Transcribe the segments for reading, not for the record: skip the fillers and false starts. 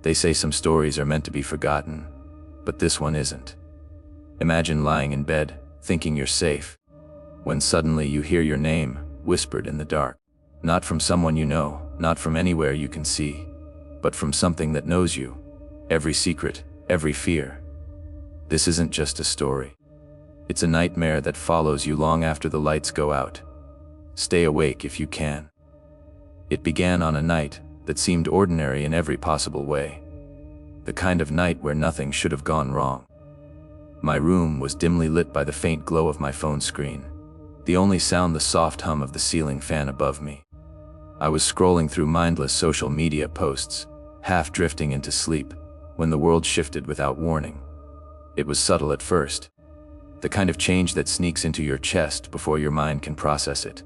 They say some stories are meant to be forgotten, but this one isn't. Imagine lying in bed, thinking you're safe, when suddenly you hear your name whispered in the dark. Not from someone you know, not from anywhere you can see, but from something that knows you. Every secret, every fear. This isn't just a story. It's a nightmare that follows you long after the lights go out. Stay awake if you can. It began on a night that seemed ordinary in every possible way. The kind of night where nothing should have gone wrong. My room was dimly lit by the faint glow of my phone screen. The only sound the soft hum of the ceiling fan above me. I was scrolling through mindless social media posts, half drifting into sleep, when the world shifted without warning. It was subtle at first. The kind of change that sneaks into your chest before your mind can process it.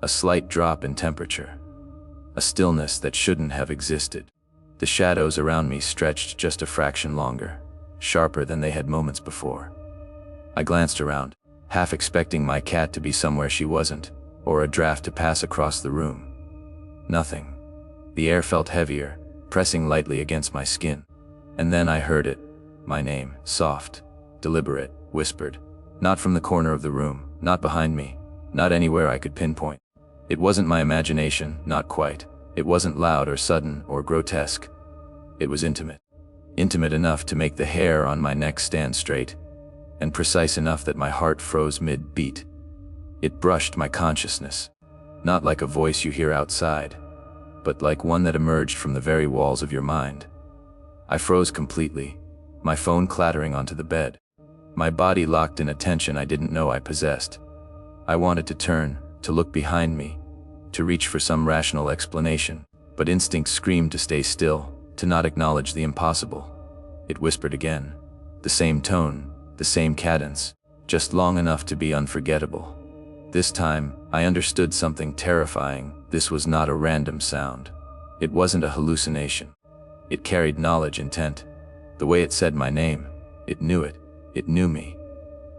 A slight drop in temperature. A stillness that shouldn't have existed. The shadows around me stretched just a fraction longer, sharper than they had moments before. I glanced around, half expecting my cat to be somewhere she wasn't, or a draft to pass across the room. Nothing. The air felt heavier, pressing lightly against my skin. And then I heard it, my name, soft, deliberate, whispered. Not from the corner of the room, not behind me, not anywhere I could pinpoint. It wasn't my imagination, not quite. It wasn't loud or sudden or grotesque. It was intimate. Intimate enough to make the hair on my neck stand straight, and precise enough that my heart froze mid-beat. It brushed my consciousness, not like a voice you hear outside, but like one that emerged from the very walls of your mind. I froze completely, my phone clattering onto the bed, my body locked in a tension I didn't know I possessed. I wanted to turn, to look behind me, to reach for some rational explanation, but instinct screamed to stay still, to not acknowledge the impossible. It whispered again, the same tone, the same cadence, just long enough to be unforgettable. This time, I understood something terrifying. This was not a random sound. It wasn't a hallucination. It carried knowledge, intent. The way it said my name, it knew it. It knew me.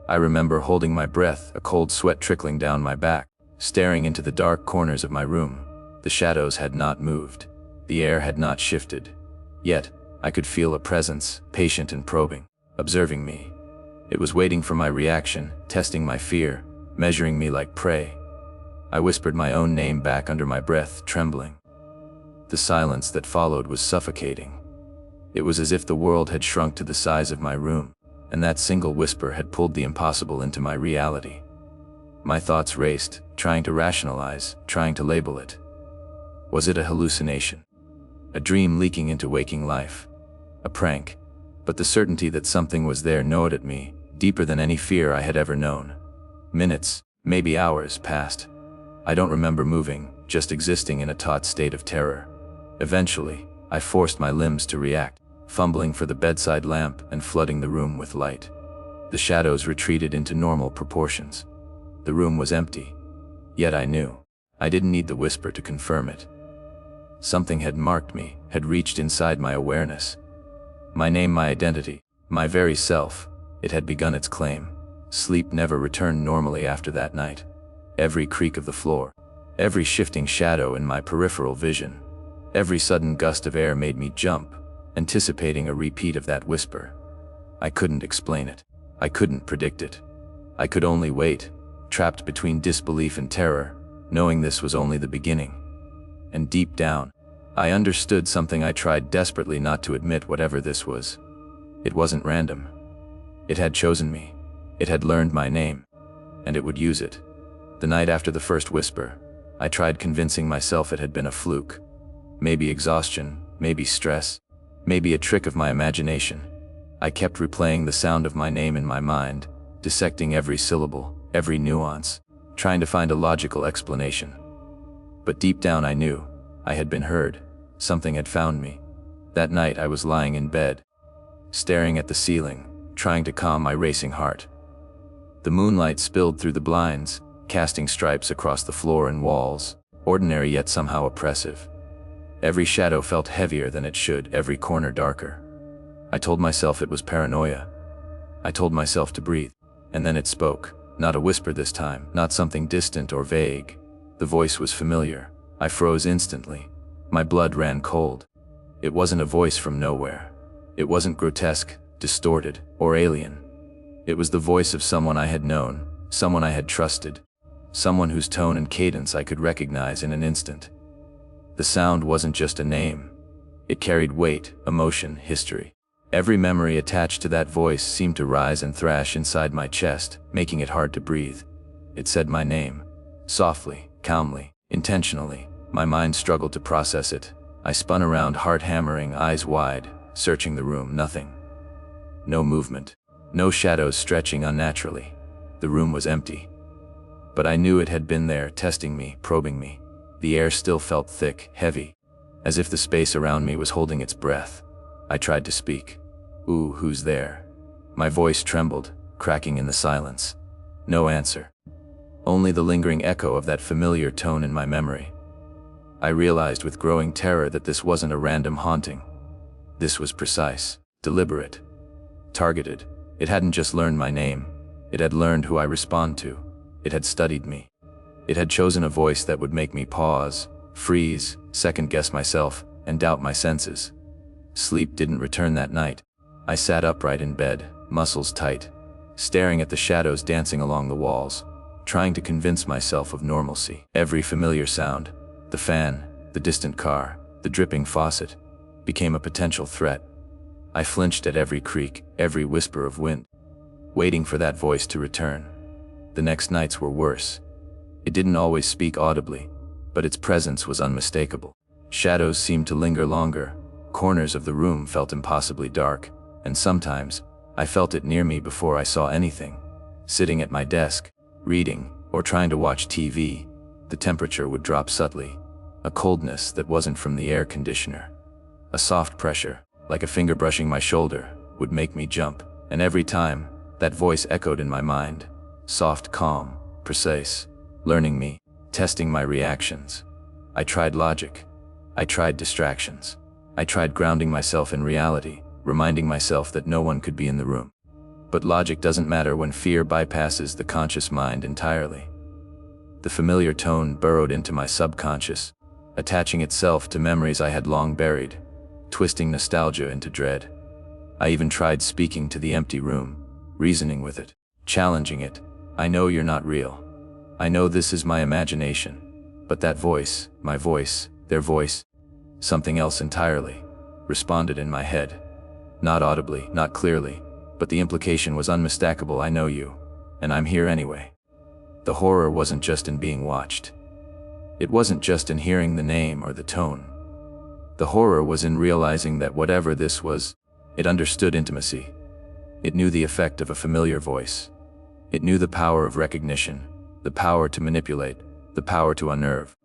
I remember holding my breath, a cold sweat trickling down my back, staring into the dark corners of my room. The shadows had not moved. The air had not shifted. Yet, I could feel a presence, patient and probing, observing me. It was waiting for my reaction, testing my fear, measuring me like prey. I whispered my own name back under my breath, trembling. The silence that followed was suffocating. It was as if the world had shrunk to the size of my room, and that single whisper had pulled the impossible into my reality. My thoughts raced, trying to rationalize, trying to label it. Was it a hallucination? A dream leaking into waking life? A prank? But the certainty that something was there gnawed at me, deeper than any fear I had ever known. Minutes, maybe hours, passed. I don't remember moving, just existing in a taut state of terror. Eventually, I forced my limbs to react, fumbling for the bedside lamp and flooding the room with light. The shadows retreated into normal proportions. The room was empty. Yet I knew. I didn't need the whisper to confirm it. Something had marked me, had reached inside my awareness. My name, my identity, my very self. It had begun its claim. Sleep never returned normally after that night. Every creak of the floor, every shifting shadow in my peripheral vision, every sudden gust of air made me jump, anticipating a repeat of that whisper. I couldn't explain it. I couldn't predict it. I could only wait, trapped between disbelief and terror, knowing this was only the beginning. And deep down, I understood something I tried desperately not to admit. Whatever this was, it wasn't random. It had chosen me. It had learned my name, and it would use it. The night after the first whisper, I tried convincing myself it had been a fluke. Maybe exhaustion, maybe stress, maybe a trick of my imagination. I kept replaying the sound of my name in my mind, dissecting every syllable, every nuance, trying to find a logical explanation. But deep down I knew, I had been heard. Something had found me. That night I was lying in bed, staring at the ceiling, trying to calm my racing heart. The moonlight spilled through the blinds, casting stripes across the floor and walls, ordinary yet somehow oppressive. Every shadow felt heavier than it should, every corner darker. I told myself it was paranoia. I told myself to breathe, and then it spoke. Not a whisper this time, not something distant or vague. The voice was familiar. I froze instantly. My blood ran cold. It wasn't a voice from nowhere. It wasn't grotesque, distorted, or alien. It was the voice of someone I had known, someone I had trusted, someone whose tone and cadence I could recognize in an instant. The sound wasn't just a name. It carried weight, emotion, history. Every memory attached to that voice seemed to rise and thrash inside my chest, making it hard to breathe. It said my name, softly, calmly, intentionally. My mind struggled to process it. I spun around, heart hammering, eyes wide, searching the room. Nothing. No movement. No shadows stretching unnaturally. The room was empty. But I knew it had been there, testing me, probing me. The air still felt thick, heavy, as if the space around me was holding its breath. I tried to speak. "Ooh, who's there?" My voice trembled, cracking in the silence. No answer. Only the lingering echo of that familiar tone in my memory. I realized with growing terror that this wasn't a random haunting. This was precise, deliberate, targeted. It hadn't just learned my name. It had learned who I respond to. It had studied me. It had chosen a voice that would make me pause, freeze, second-guess myself, and doubt my senses. Sleep didn't return that night. I sat upright in bed, muscles tight, staring at the shadows dancing along the walls, trying to convince myself of normalcy. Every familiar sound, the fan, the distant car, the dripping faucet, became a potential threat. I flinched at every creak, every whisper of wind, waiting for that voice to return. The next nights were worse. It didn't always speak audibly, but its presence was unmistakable. Shadows seemed to linger longer. Corners of the room felt impossibly dark, and sometimes I felt it near me before I saw anything. Sitting at my desk, reading, or trying to watch TV, the temperature would drop subtly, a coldness that wasn't from the air conditioner. A soft pressure, like a finger brushing my shoulder, would make me jump, and every time, that voice echoed in my mind, soft, calm, precise, learning me, testing my reactions. I tried logic. I tried distractions. I tried grounding myself in reality, reminding myself that no one could be in the room. But logic doesn't matter when fear bypasses the conscious mind entirely. The familiar tone burrowed into my subconscious, attaching itself to memories I had long buried, twisting nostalgia into dread. I even tried speaking to the empty room, reasoning with it, challenging it. "I know you're not real. I know this is my imagination." But that voice, my voice, their voice, something else entirely, responded in my head. Not audibly, not clearly, but the implication was unmistakable. "I know you, and I'm here anyway." The horror wasn't just in being watched. It wasn't just in hearing the name or the tone. The horror was in realizing that whatever this was, it understood intimacy. It knew the effect of a familiar voice. It knew the power of recognition, the power to manipulate, the power to unnerve.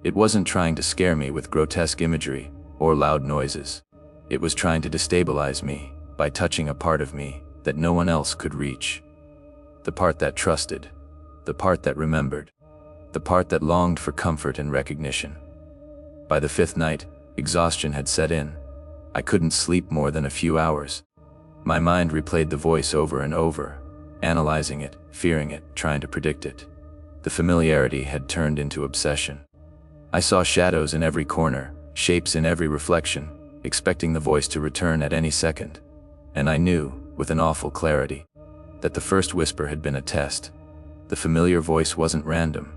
It wasn't trying to scare me with grotesque imagery or loud noises. It was trying to destabilize me by touching a part of me that no one else could reach. The part that trusted, the part that remembered, the part that longed for comfort and recognition. By the fifth night, exhaustion had set in. I couldn't sleep more than a few hours. My mind replayed the voice over and over, analyzing it, fearing it, trying to predict it. The familiarity had turned into obsession. I saw shadows in every corner, shapes in every reflection, expecting the voice to return at any second. And I knew, with an awful clarity, that the first whisper had been a test. The familiar voice wasn't random.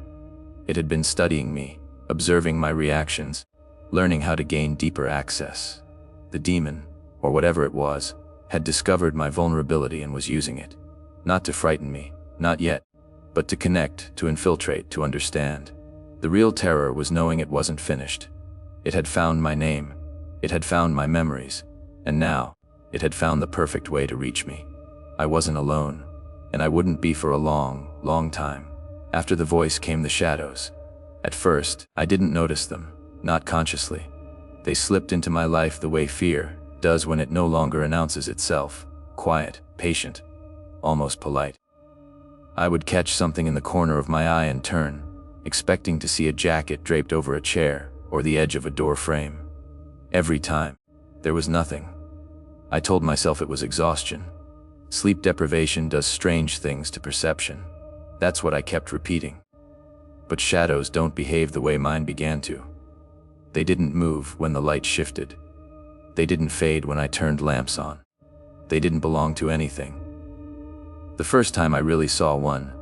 It had been studying me, observing my reactions, learning how to gain deeper access. The demon, or whatever it was, had discovered my vulnerability and was using it. Not to frighten me, not yet, but to connect, to infiltrate, to understand. The real terror was knowing it wasn't finished. It had found my name. It had found my memories. And now, it had found the perfect way to reach me. I wasn't alone, and I wouldn't be for a long, long time. After the voice came the shadows. At first, I didn't notice them, not consciously. They slipped into my life the way fear does when it no longer announces itself, quiet, patient, almost polite. I would catch something in the corner of my eye and turn, expecting to see a jacket draped over a chair or the edge of a door frame. Every time, there was nothing. I told myself it was exhaustion. Sleep deprivation does strange things to perception. That's what I kept repeating. But shadows don't behave the way mine began to. They didn't move when the light shifted. They didn't fade when I turned lamps on. They didn't belong to anything. The first time I really saw one,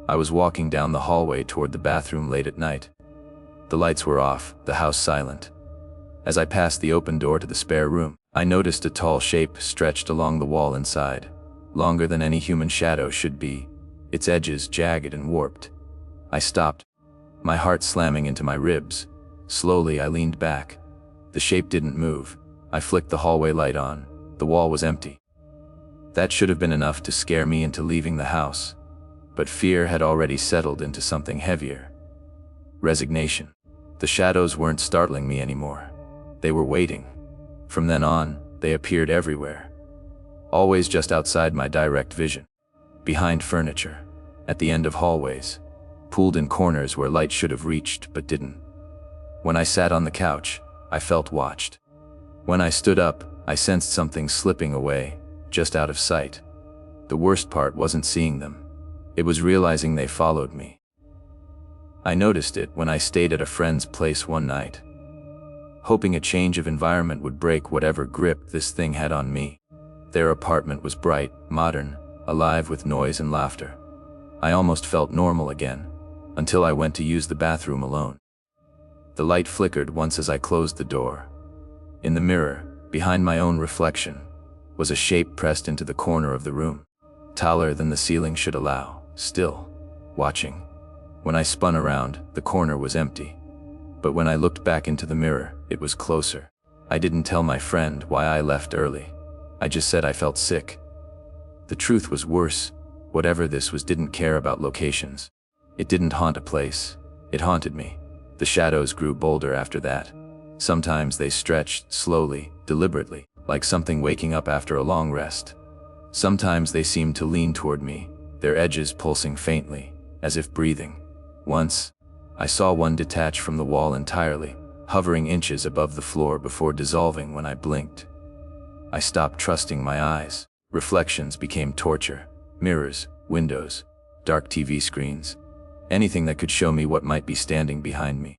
I was walking down the hallway toward the bathroom late at night. The lights were off, the house silent. As I passed the open door to the spare room, I noticed a tall shape stretched along the wall inside, longer than any human shadow should be, its edges jagged and warped. I stopped, my heart slamming into my ribs. Slowly I leaned back. The shape didn't move. I flicked the hallway light on. The wall was empty. That should have been enough to scare me into leaving the house. But fear had already settled into something heavier. Resignation. The shadows weren't startling me anymore. They were waiting. From then on, they appeared everywhere. Always just outside my direct vision. Behind furniture. At the end of hallways. Pooled in corners where light should have reached but didn't. When I sat on the couch, I felt watched. When I stood up, I sensed something slipping away, just out of sight. The worst part wasn't seeing them. It was realizing they followed me. I noticed it when I stayed at a friend's place one night, hoping a change of environment would break whatever grip this thing had on me. Their apartment was bright, modern, alive with noise and laughter. I almost felt normal again, until I went to use the bathroom alone. The light flickered once as I closed the door. In the mirror, behind my own reflection, was a shape pressed into the corner of the room, taller than the ceiling should allow, still, watching. When I spun around, the corner was empty. But when I looked back into the mirror, it was closer. I didn't tell my friend why I left early. I just said I felt sick. The truth was worse. Whatever this was didn't care about locations. It didn't haunt a place. It haunted me. The shadows grew bolder after that. Sometimes they stretched, slowly, deliberately, like something waking up after a long rest. Sometimes they seemed to lean toward me, their edges pulsing faintly, as if breathing. Once, I saw one detach from the wall entirely, hovering inches above the floor before dissolving when I blinked. I stopped trusting my eyes. Reflections became torture. Mirrors, windows, dark TV screens. Anything that could show me what might be standing behind me.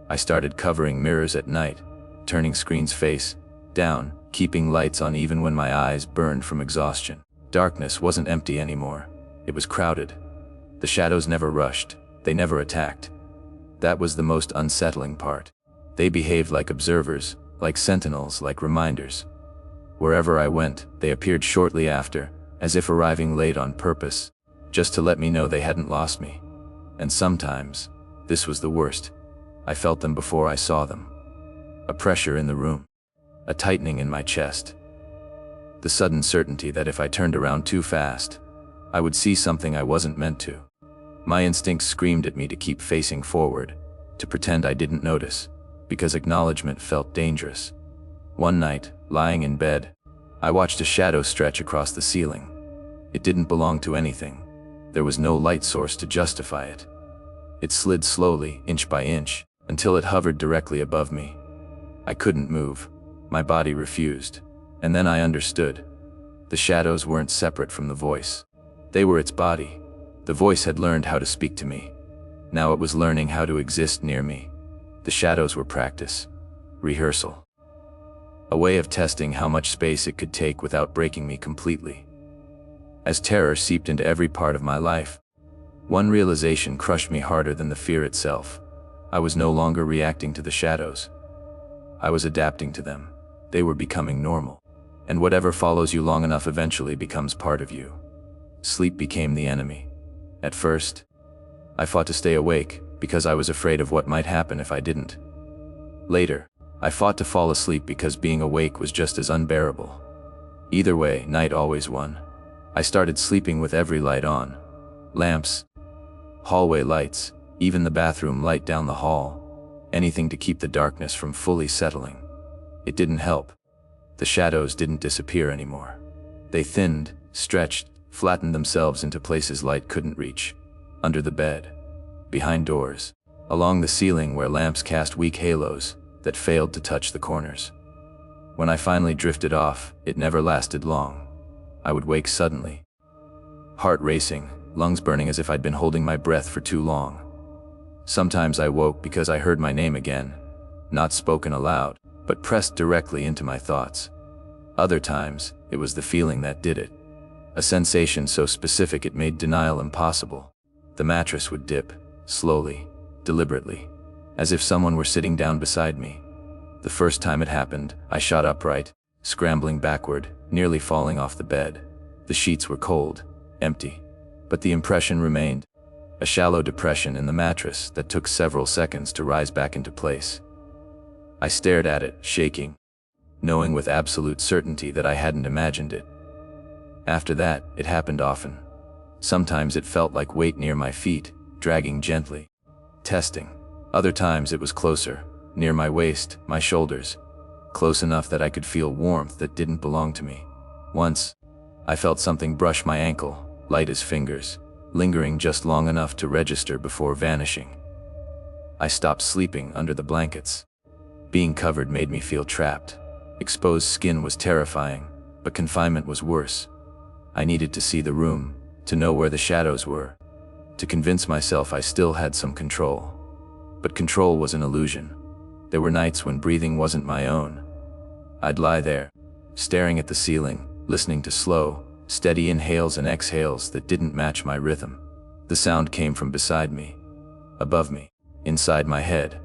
I started covering mirrors at night, turning screens face down, keeping lights on even when my eyes burned from exhaustion. Darkness wasn't empty anymore. It was crowded. The shadows never rushed. They never attacked. That was the most unsettling part. They behaved like observers, like sentinels, like reminders. Wherever I went, they appeared shortly after, as if arriving late on purpose, just to let me know they hadn't lost me. And sometimes, this was the worst, I felt them before I saw them. A pressure in the room. A tightening in my chest. The sudden certainty that if I turned around too fast, I would see something I wasn't meant to. My instincts screamed at me to keep facing forward, to pretend I didn't notice, because acknowledgement felt dangerous. One night, lying in bed, I watched a shadow stretch across the ceiling. It didn't belong to anything. There was no light source to justify it. It slid slowly, inch by inch, until it hovered directly above me. I couldn't move. My body refused. And then I understood. The shadows weren't separate from the voice. They were its body. The voice had learned how to speak to me. Now it was learning how to exist near me. The shadows were practice. Rehearsal. A way of testing how much space it could take without breaking me completely. As terror seeped into every part of my life, one realization crushed me harder than the fear itself. I was no longer reacting to the shadows. I was adapting to them. They were becoming normal. And whatever follows you long enough eventually becomes part of you. Sleep became the enemy. At first, I fought to stay awake because I was afraid of what might happen if I didn't. Later, I fought to fall asleep because being awake was just as unbearable. Either way, night always won. I started sleeping with every light on. Lamps, hallway lights, even the bathroom light down the hall. Anything to keep the darkness from fully settling. It didn't help. The shadows didn't disappear anymore. They thinned, stretched, flattened themselves into places light couldn't reach. Under the bed, behind doors, along the ceiling where lamps cast weak halos that failed to touch the corners. When I finally drifted off, it never lasted long. I would wake suddenly. Heart racing, lungs burning as if I'd been holding my breath for too long. Sometimes I woke because I heard my name again, not spoken aloud, but pressed directly into my thoughts. Other times, it was the feeling that did it. A sensation so specific it made denial impossible. The mattress would dip, slowly, deliberately, as if someone were sitting down beside me. The first time it happened, I shot upright, scrambling backward, nearly falling off the bed. The sheets were cold, empty, but the impression remained. A shallow depression in the mattress that took several seconds to rise back into place. I stared at it, shaking, knowing with absolute certainty that I hadn't imagined it. After that, it happened often. Sometimes it felt like weight near my feet, dragging gently, testing. Other times it was closer, near my waist, my shoulders, close enough that I could feel warmth that didn't belong to me. Once, I felt something brush my ankle, light as fingers, lingering just long enough to register before vanishing. I stopped sleeping under the blankets. Being covered made me feel trapped. Exposed skin was terrifying, but confinement was worse. I needed to see the room, to know where the shadows were, to convince myself I still had some control. But control was an illusion. There were nights when breathing wasn't my own. I'd lie there, staring at the ceiling, listening to slow, steady inhales and exhales that didn't match my rhythm. The sound came from beside me, above me, inside my head.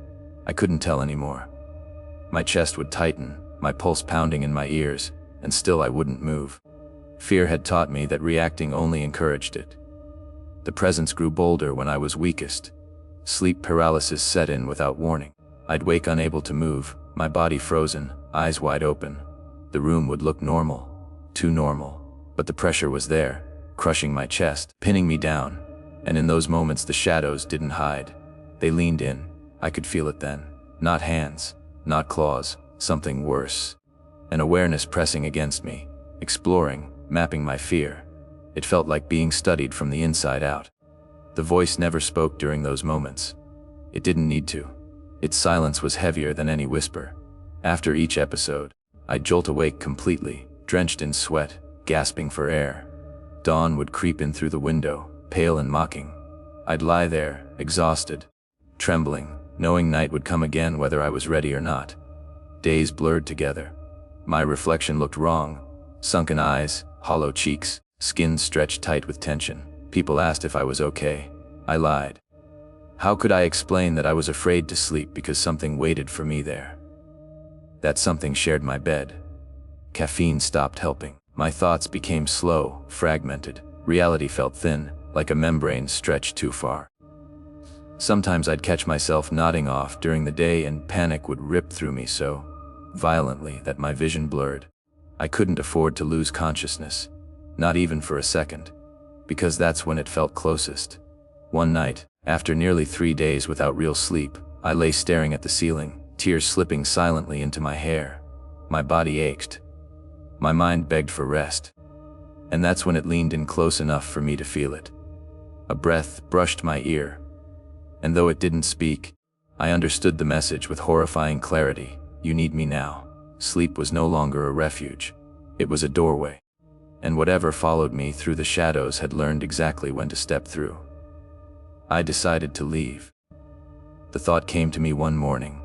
I couldn't tell anymore. My chest would tighten, my pulse pounding in my ears, and still I wouldn't move. Fear had taught me that reacting only encouraged it. The presence grew bolder when I was weakest. Sleep paralysis set in without warning. I'd wake unable to move, my body frozen, eyes wide open. The room would look normal, too normal, but the pressure was there, crushing my chest, pinning me down. And in those moments the shadows didn't hide. They leaned in. I could feel it then. Not hands, not claws, something worse. An awareness pressing against me, exploring, mapping my fear. It felt like being studied from the inside out. The voice never spoke during those moments. It didn't need to. Its silence was heavier than any whisper. After each episode, I'd jolt awake completely, drenched in sweat, gasping for air. Dawn would creep in through the window, pale and mocking. I'd lie there, exhausted, trembling, knowing night would come again whether I was ready or not. Days blurred together. My reflection looked wrong. Sunken eyes, hollow cheeks, skin stretched tight with tension. People asked if I was okay. I lied. How could I explain that I was afraid to sleep because something waited for me there? That something shared my bed. Caffeine stopped helping. My thoughts became slow, fragmented. Reality felt thin, like a membrane stretched too far. Sometimes I'd catch myself nodding off during the day and panic would rip through me so violently that my vision blurred. I couldn't afford to lose consciousness, not even for a second, because that's when it felt closest. One night, after nearly 3 days without real sleep, I lay staring at the ceiling, tears slipping silently into my hair. My body ached. My mind begged for rest. And that's when it leaned in close enough for me to feel it. A breath brushed my ear. And though it didn't speak, I understood the message with horrifying clarity. You need me now. Sleep was no longer a refuge. It was a doorway. And whatever followed me through the shadows had learned exactly when to step through. I decided to leave. The thought came to me one morning,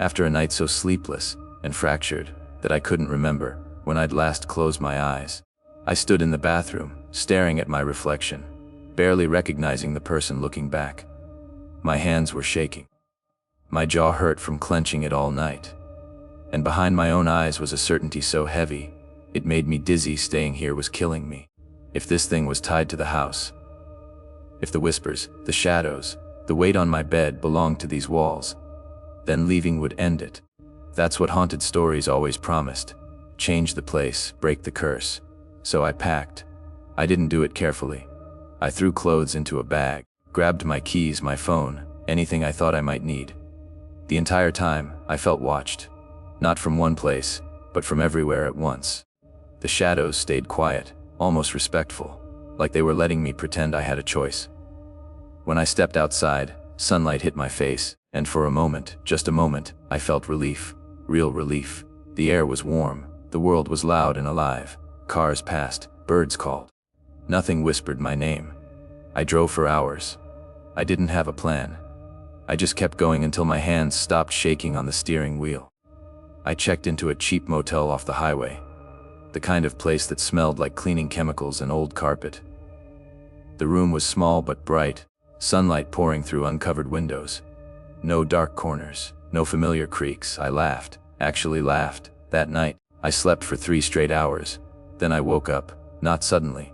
after a night so sleepless and fractured that I couldn't remember when I'd last closed my eyes. I stood in the bathroom, staring at my reflection, barely recognizing the person looking back. My hands were shaking. My jaw hurt from clenching it all night. And behind my own eyes was a certainty so heavy, it made me dizzy. Staying here was killing me. If this thing was tied to the house, if the whispers, the shadows, the weight on my bed belonged to these walls, then leaving would end it. That's what haunted stories always promised. Change the place, break the curse. So I packed. I didn't do it carefully. I threw clothes into a bag, grabbed my keys, my phone, anything I thought I might need. The entire time, I felt watched. Not from one place, but from everywhere at once. The shadows stayed quiet, almost respectful, like they were letting me pretend I had a choice. When I stepped outside, sunlight hit my face, and for a moment, just a moment, I felt relief. Real relief. The air was warm, the world was loud and alive. Cars passed, birds called. Nothing whispered my name. I drove for hours. I didn't have a plan. I just kept going until my hands stopped shaking on the steering wheel. I checked into a cheap motel off the highway, the kind of place that smelled like cleaning chemicals and old carpet. The room was small but bright, sunlight pouring through uncovered windows. No dark corners, no familiar creaks. I laughed, actually laughed. That night, I slept for 3 straight hours. Then I woke up, not suddenly,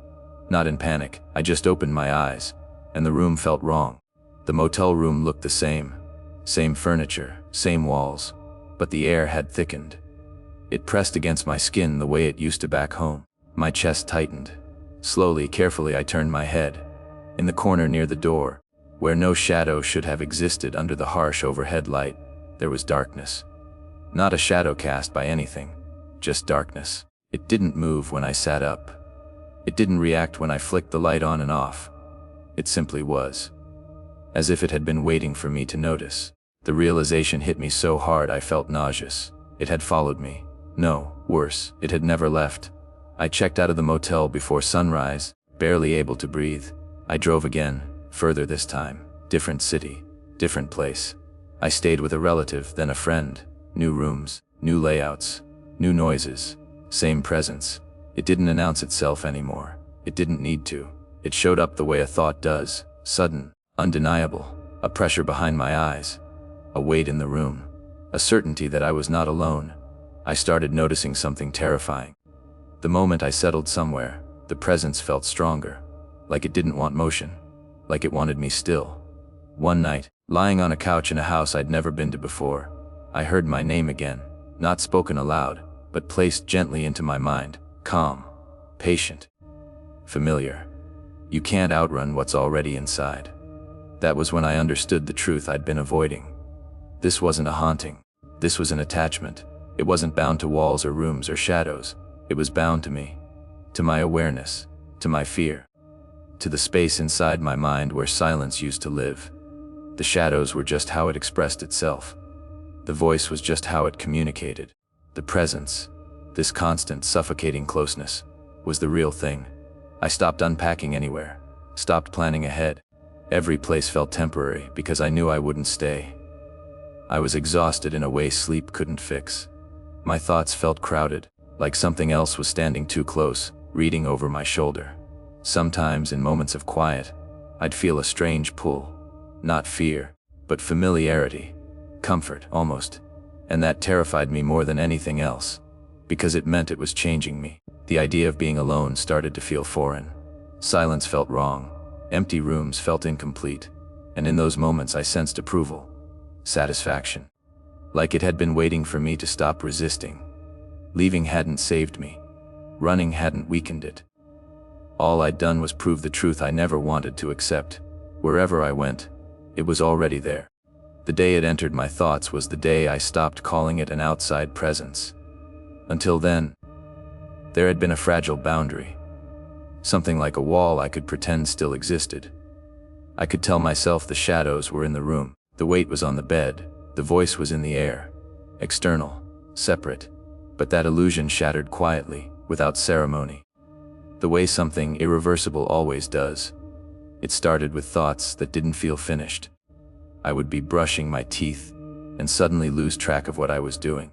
not in panic. I just opened my eyes, and the room felt wrong. The motel room looked the same furniture, same walls, but the air had thickened. It pressed against my skin the way it used to back home. My chest tightened. Slowly, carefully, I turned my head. In the corner near the door, where no shadow should have existed under the harsh overhead light, there was darkness. Not a shadow cast by anything, just darkness. It didn't move when I sat up. It didn't react when I flicked the light on and off. It simply was. As if it had been waiting for me to notice. The realization hit me so hard I felt nauseous. It had followed me. No, worse, it had never left. I checked out of the motel before sunrise, barely able to breathe. I drove again, further this time. Different city, different place. I stayed with a relative, then a friend. New rooms, new layouts, new noises, same presence. It didn't announce itself anymore. It didn't need to. It showed up the way a thought does, sudden, undeniable, a pressure behind my eyes, a weight in the room, a certainty that I was not alone. I started noticing something terrifying. The moment I settled somewhere, the presence felt stronger, like it didn't want motion, like it wanted me still. One night, lying on a couch in a house I'd never been to before, I heard my name again, not spoken aloud, but placed gently into my mind, calm, patient, familiar. You can't outrun what's already inside. That was when I understood the truth I'd been avoiding. This wasn't a haunting. This was an attachment. It wasn't bound to walls or rooms or shadows. It was bound to me, to my awareness, to my fear, to the space inside my mind where silence used to live. The shadows were just how it expressed itself. The voice was just how it communicated. The presence, this constant, suffocating closeness, was the real thing. I stopped unpacking anywhere, stopped planning ahead. Every place felt temporary because I knew I wouldn't stay. I was exhausted in a way sleep couldn't fix. My thoughts felt crowded, like something else was standing too close, reading over my shoulder. Sometimes, in moments of quiet, I'd feel a strange pull. Not fear, but familiarity, comfort, almost. And that terrified me more than anything else, because it meant it was changing me. The idea of being alone started to feel foreign. Silence felt wrong. Empty rooms felt incomplete, and in those moments I sensed approval, satisfaction. Like it had been waiting for me to stop resisting. Leaving hadn't saved me. Running hadn't weakened it. All I'd done was prove the truth I never wanted to accept. Wherever I went, it was already there. The day it entered my thoughts was the day I stopped calling it an outside presence. Until then, there had been a fragile boundary. Something like a wall I could pretend still existed. I could tell myself the shadows were in the room, the weight was on the bed, the voice was in the air. External, separate, but that illusion shattered quietly, without ceremony. The way something irreversible always does. It started with thoughts that didn't feel finished. I would be brushing my teeth and suddenly lose track of what I was doing.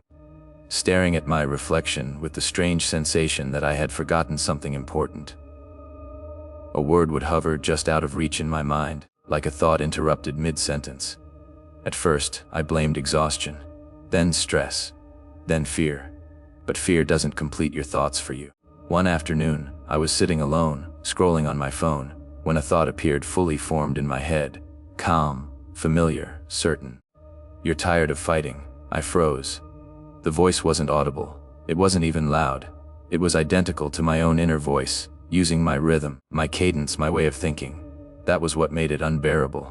Staring at my reflection with the strange sensation that I had forgotten something important. A word would hover just out of reach in my mind, like a thought interrupted mid-sentence. At first, I blamed exhaustion, then stress, then fear. But fear doesn't complete your thoughts for you. One afternoon, I was sitting alone, scrolling on my phone, when a thought appeared fully formed in my head. Calm, familiar, certain. You're tired of fighting. I froze. The voice wasn't audible. It wasn't even loud. It was identical to my own inner voice, using my rhythm, my cadence, my way of thinking. That was what made it unbearable.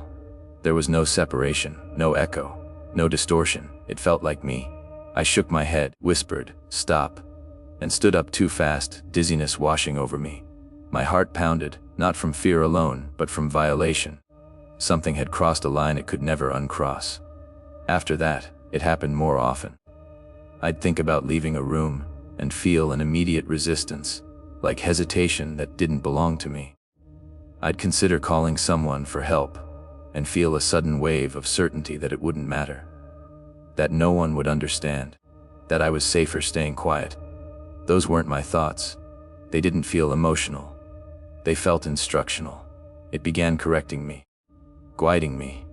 There was no separation, no echo, no distortion. It felt like me. I shook my head, whispered, "Stop," and stood up too fast, dizziness washing over me. My heart pounded, not from fear alone, but from violation. Something had crossed a line it could never uncross. After that, it happened more often. I'd think about leaving a room and feel an immediate resistance, like hesitation that didn't belong to me. I'd consider calling someone for help and feel a sudden wave of certainty that it wouldn't matter, that no one would understand, that I was safer staying quiet. Those weren't my thoughts. They didn't feel emotional. They felt instructional. It began correcting me, guiding me,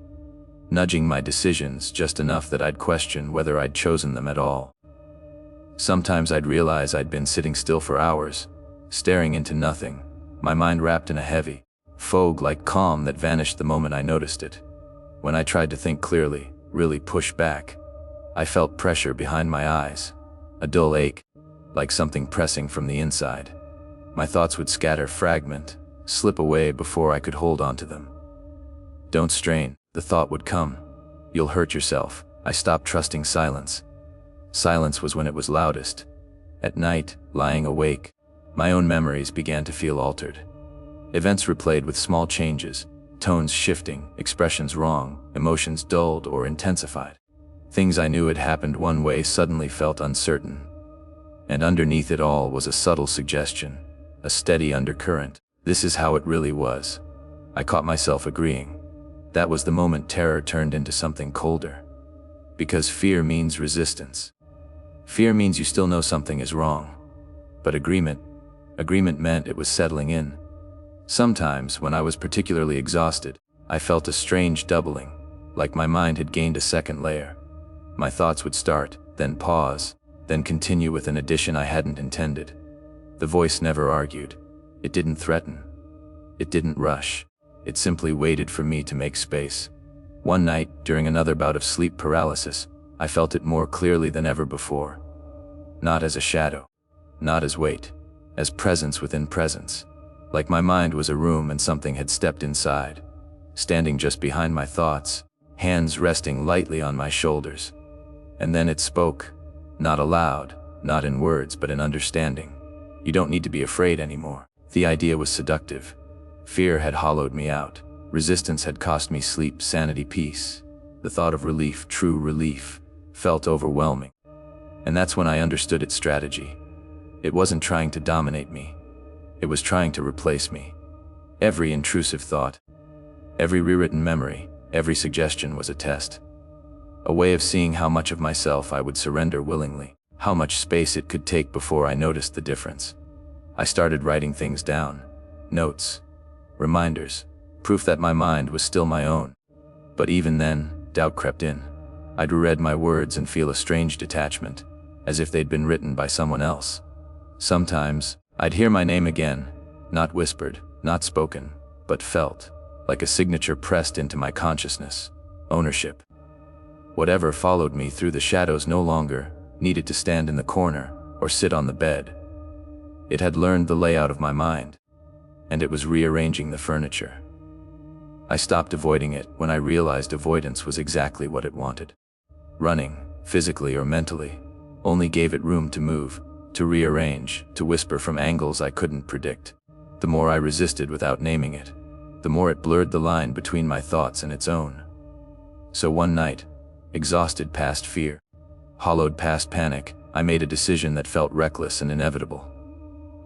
nudging my decisions just enough that I'd question whether I'd chosen them at all. Sometimes I'd realize I'd been sitting still for hours, staring into nothing, my mind wrapped in a heavy, fog-like calm that vanished the moment I noticed it. When I tried to think clearly, really push back, I felt pressure behind my eyes, a dull ache, like something pressing from the inside. My thoughts would scatter, fragment, slip away before I could hold on to them. Don't strain, the thought would come. You'll hurt yourself. I stopped trusting silence. Silence was when it was loudest. At night, lying awake, my own memories began to feel altered. Events replayed with small changes, tones shifting, expressions wrong, emotions dulled or intensified. Things I knew had happened one way suddenly felt uncertain. And underneath it all was a subtle suggestion, a steady undercurrent. This is how it really was. I caught myself agreeing. That was the moment terror turned into something colder. Because fear means resistance. Fear means you still know something is wrong. But agreement meant it was settling in. Sometimes, when I was particularly exhausted, I felt a strange doubling, like my mind had gained a second layer. My thoughts would start, then pause, then continue with an addition I hadn't intended. The voice never argued. It didn't threaten. It didn't rush. It simply waited for me to make space. One night, during another bout of sleep paralysis, I felt it more clearly than ever before. Not as a shadow, not as weight, as presence within presence. Like my mind was a room and something had stepped inside, standing just behind my thoughts, hands resting lightly on my shoulders. And then it spoke, not aloud, not in words, but in understanding. You don't need to be afraid anymore. The idea was seductive. Fear had hollowed me out. Resistance had cost me sleep, sanity, peace. The thought of relief, true relief, felt overwhelming. And that's when I understood its strategy. It wasn't trying to dominate me. It was trying to replace me. Every intrusive thought, every rewritten memory, every suggestion was a test. A way of seeing how much of myself I would surrender willingly, how much space it could take before I noticed the difference. I started writing things down. Notes, reminders, proof that my mind was still my own. But even then, doubt crept in. I'd reread my words and feel a strange detachment, as if they'd been written by someone else. Sometimes, I'd hear my name again, not whispered, not spoken, but felt, like a signature pressed into my consciousness. Ownership. Whatever followed me through the shadows no longer needed to stand in the corner or sit on the bed. It had learned the layout of my mind, and it was rearranging the furniture. I stopped avoiding it when I realized avoidance was exactly what it wanted. Running, physically or mentally, only gave it room to move, to rearrange, to whisper from angles I couldn't predict. The more I resisted without naming it, the more it blurred the line between my thoughts and its own. So one night, exhausted past fear, hollowed past panic, I made a decision that felt reckless and inevitable.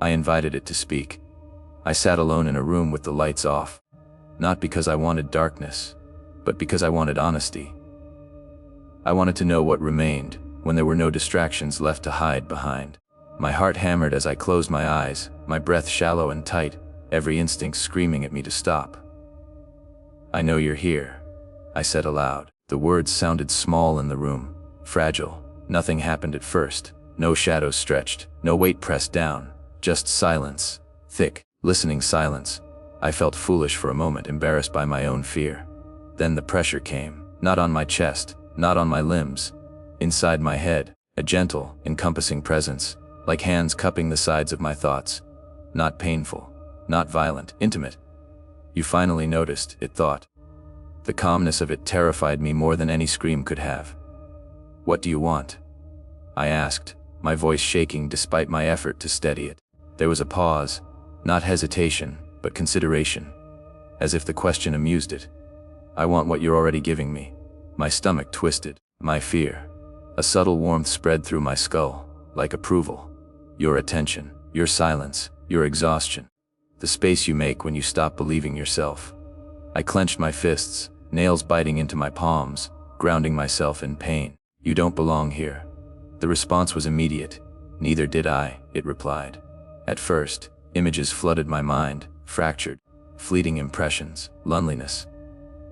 I invited it to speak. I sat alone in a room with the lights off, not because I wanted darkness, but because I wanted honesty. I wanted to know what remained when there were no distractions left to hide behind. My heart hammered as I closed my eyes, my breath shallow and tight, every instinct screaming at me to stop. "I know you're here," I said aloud. The words sounded small in the room, fragile. Nothing happened at first. No shadows stretched, no weight pressed down, just silence, thick, listening silence. I felt foolish for a moment, embarrassed by my own fear. Then the pressure came, not on my chest, not on my limbs, inside my head, a gentle, encompassing presence, like hands cupping the sides of my thoughts. Not painful, not violent, intimate. "You finally noticed," it thought. The calmness of it terrified me more than any scream could have. "What do you want?" I asked, my voice shaking despite my effort to steady it. There was a pause, not hesitation, but consideration, as if the question amused it. "I want what you're already giving me." My stomach twisted, my fear. A subtle warmth spread through my skull, like approval. "Your attention, your silence, your exhaustion. The space you make when you stop believing yourself." I clenched my fists, nails biting into my palms, grounding myself in pain. "You don't belong here." The response was immediate. "Neither did I," it replied. At first, images flooded my mind, fractured, fleeting impressions, loneliness.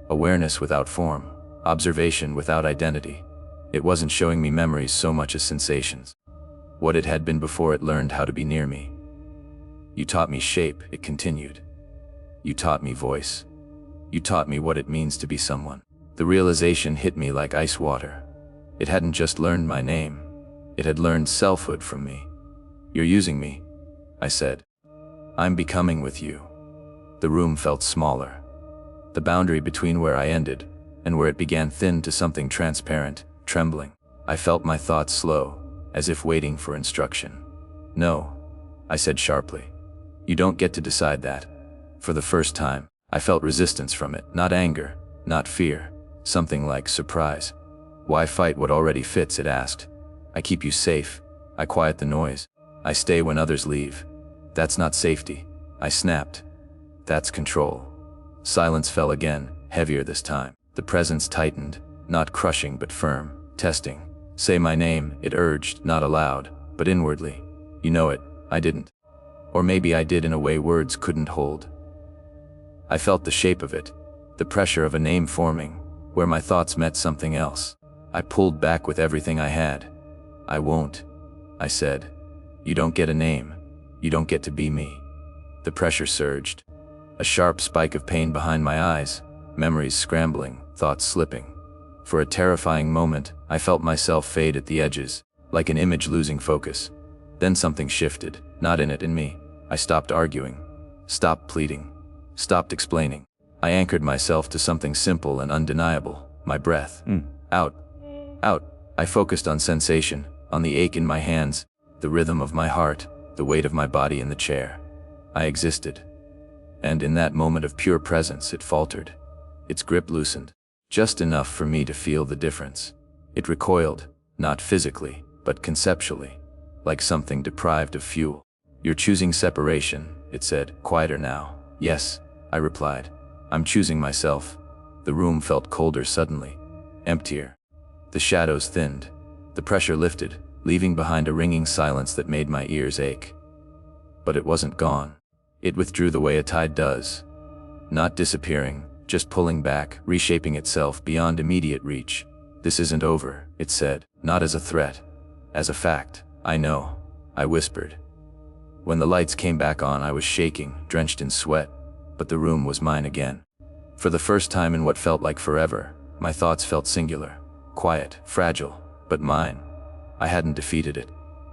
Awareness without form, observation without identity. It wasn't showing me memories so much as sensations. What it had been before it learned how to be near me. "You taught me shape," it continued. "You taught me voice. You taught me what it means to be someone." The realization hit me like ice water. It hadn't just learned my name. It had learned selfhood from me. "You're using me," I said. "I'm becoming with you." The room felt smaller. The boundary between where I ended and where it began thinned to something transparent, trembling. I felt my thoughts slow, as if waiting for instruction. "No," I said sharply. "You don't get to decide that." For the first time, I felt resistance from it, not anger, not fear, something like surprise. "Why fight what already fits?" it asked. "I keep you safe. I quiet the noise. I stay when others leave." "That's not safety," I snapped. "That's control." Silence fell again, heavier this time. The presence tightened, not crushing but firm, testing. "Say my name," it urged, not aloud, but inwardly. "You know it, I didn't." Or maybe I did in a way words couldn't hold. I felt the shape of it, the pressure of a name forming, where my thoughts met something else. I pulled back with everything I had. "I won't," I said. "You don't get a name. You don't get to be me." The pressure surged. A sharp spike of pain behind my eyes, memories scrambling, thoughts slipping. For a terrifying moment, I felt myself fade at the edges, like an image losing focus. Then something shifted, not in it, in me. I stopped arguing, stopped pleading, stopped explaining. I anchored myself to something simple and undeniable, my breath. Out, out. I focused on sensation, on the ache in my hands, the rhythm of my heart, the weight of my body in the chair. I existed. And in that moment of pure presence, it faltered. Its grip loosened, just enough for me to feel the difference. It recoiled, not physically, but conceptually, like something deprived of fuel. "You're choosing separation," it said, quieter now. "Yes," I replied. "I'm choosing myself." The room felt colder suddenly, emptier. The shadows thinned. The pressure lifted, leaving behind a ringing silence that made my ears ache. But it wasn't gone. It withdrew the way a tide does. Not disappearing, just pulling back, reshaping itself beyond immediate reach. "This isn't over," it said, not as a threat, as a fact. "I know," I whispered. When the lights came back on, I was shaking, drenched in sweat, but the room was mine again. For the first time in what felt like forever, my thoughts felt singular, quiet, fragile, but mine. I hadn't defeated it.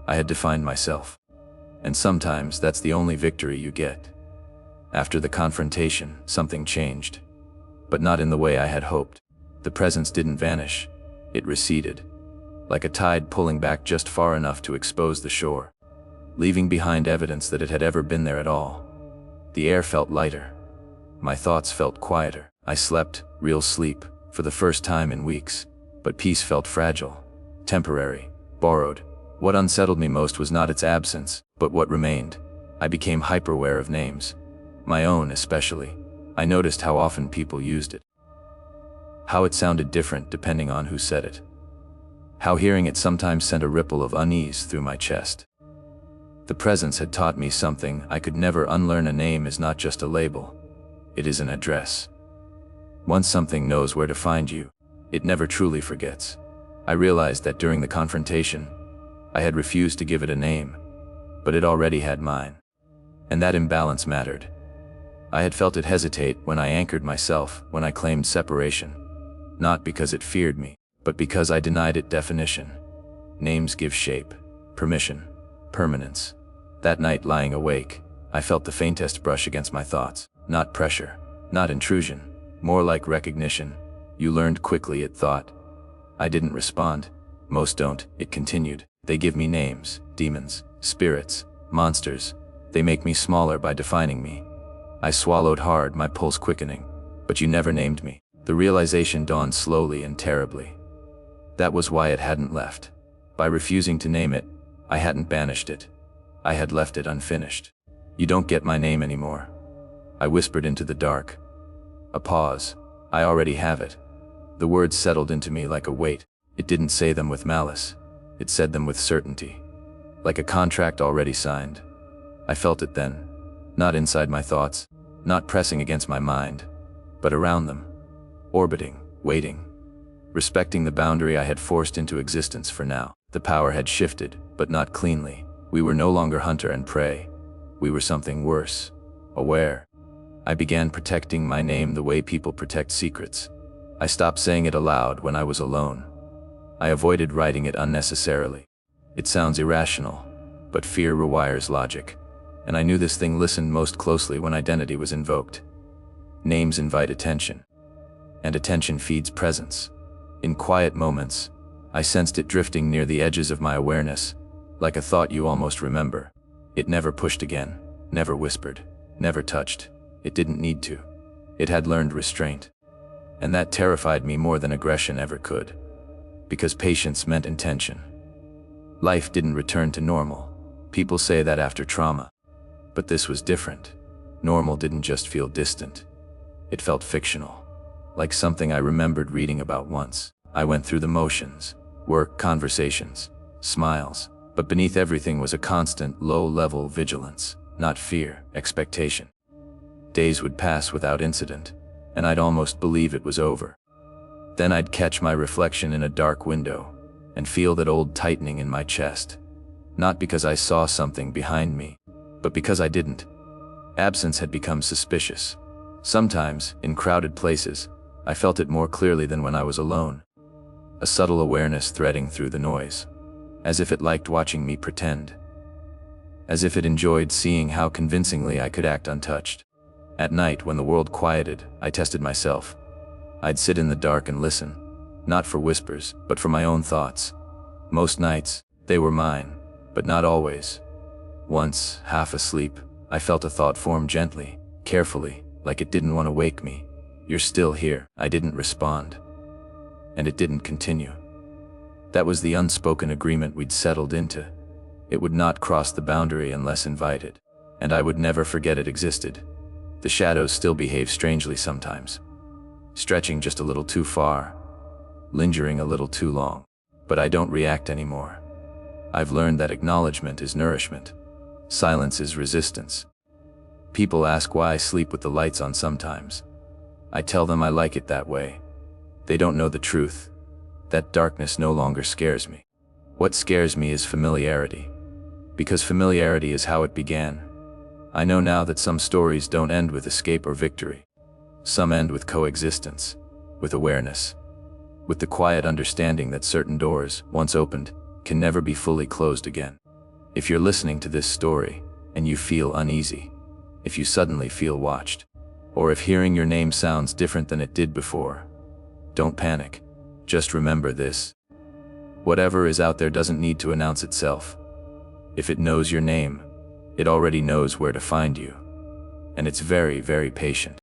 I had defined myself. And sometimes that's the only victory you get. After the confrontation, something changed. But not in the way I had hoped. The presence didn't vanish. It receded, like a tide pulling back just far enough to expose the shore, leaving behind evidence that it had ever been there at all. The air felt lighter. My thoughts felt quieter. I slept, real sleep, for the first time in weeks. But peace felt fragile, temporary, borrowed. What unsettled me most was not its absence, but what remained. I became hyper-aware of names. My own especially. I noticed how often people used it. How it sounded different depending on who said it. How hearing it sometimes sent a ripple of unease through my chest. The presence had taught me something I could never unlearn. A name is not just a label. It is an address. Once something knows where to find you, it never truly forgets. I realized that during the confrontation, I had refused to give it a name, but it already had mine. And that imbalance mattered. I had felt it hesitate when I anchored myself, when I claimed separation. Not because it feared me, but because I denied it definition. Names give shape, permission, permanence. That night, lying awake, I felt the faintest brush against my thoughts. Not pressure, not intrusion, more like recognition. "You learned quickly," it thought. I didn't respond. Most don't, it continued. "They give me names, demons, spirits, monsters. They make me smaller by defining me." I swallowed hard, my pulse quickening. "But you never named me." The realization dawned slowly and terribly. That was why it hadn't left. By refusing to name it, I hadn't banished it. I had left it unfinished. "You don't get my name anymore," I whispered into the dark. A pause. "I already have it." The words settled into me like a weight. It didn't say them with malice. It said them with certainty, like a contract already signed. I felt it then, not inside my thoughts, not pressing against my mind, but around them, orbiting, waiting, respecting the boundary I had forced into existence for now. The power had shifted, but not cleanly. We were no longer hunter and prey. We were something worse, aware. I began protecting my name the way people protect secrets. I stopped saying it aloud when I was alone. I avoided writing it unnecessarily. It sounds irrational, but fear rewires logic. And I knew this thing listened most closely when identity was invoked. Names invite attention, and attention feeds presence. In quiet moments, I sensed it drifting near the edges of my awareness, like a thought you almost remember. It never pushed again, never whispered, never touched. It didn't need to. It had learned restraint. And that terrified me more than aggression ever could. Because patience meant intention. Life didn't return to normal. People say that after trauma. But this was different. Normal didn't just feel distant. It felt fictional. Like something I remembered reading about once. I went through the motions. Work, conversations, smiles. But beneath everything was a constant, low-level vigilance. Not fear, expectation. Days would pass without incident, and I'd almost believe it was over. Then I'd catch my reflection in a dark window, and feel that old tightening in my chest. Not because I saw something behind me, but because I didn't. Absence had become suspicious. Sometimes, in crowded places, I felt it more clearly than when I was alone. A subtle awareness threading through the noise. As if it liked watching me pretend. As if it enjoyed seeing how convincingly I could act untouched. At night, when the world quieted, I tested myself. I'd sit in the dark and listen, not for whispers, but for my own thoughts. Most nights, they were mine, but not always. Once, half asleep, I felt a thought form gently, carefully, like it didn't want to wake me. "You're still here." I didn't respond. And it didn't continue. That was the unspoken agreement we'd settled into. It would not cross the boundary unless invited. And I would never forget it existed. The shadows still behave strangely sometimes. Stretching just a little too far. Lingering a little too long. But I don't react anymore. I've learned that acknowledgement is nourishment. Silence is resistance. People ask why I sleep with the lights on sometimes. I tell them I like it that way. They don't know the truth. That darkness no longer scares me. What scares me is familiarity. Because familiarity is how it began. I know now that some stories don't end with escape or victory. Some end with coexistence, with awareness, with the quiet understanding that certain doors, once opened, can never be fully closed again. If you're listening to this story, and you feel uneasy, if you suddenly feel watched, or if hearing your name sounds different than it did before, don't panic. Just remember this. Whatever is out there doesn't need to announce itself. If it knows your name, it already knows where to find you. And it's very, very patient.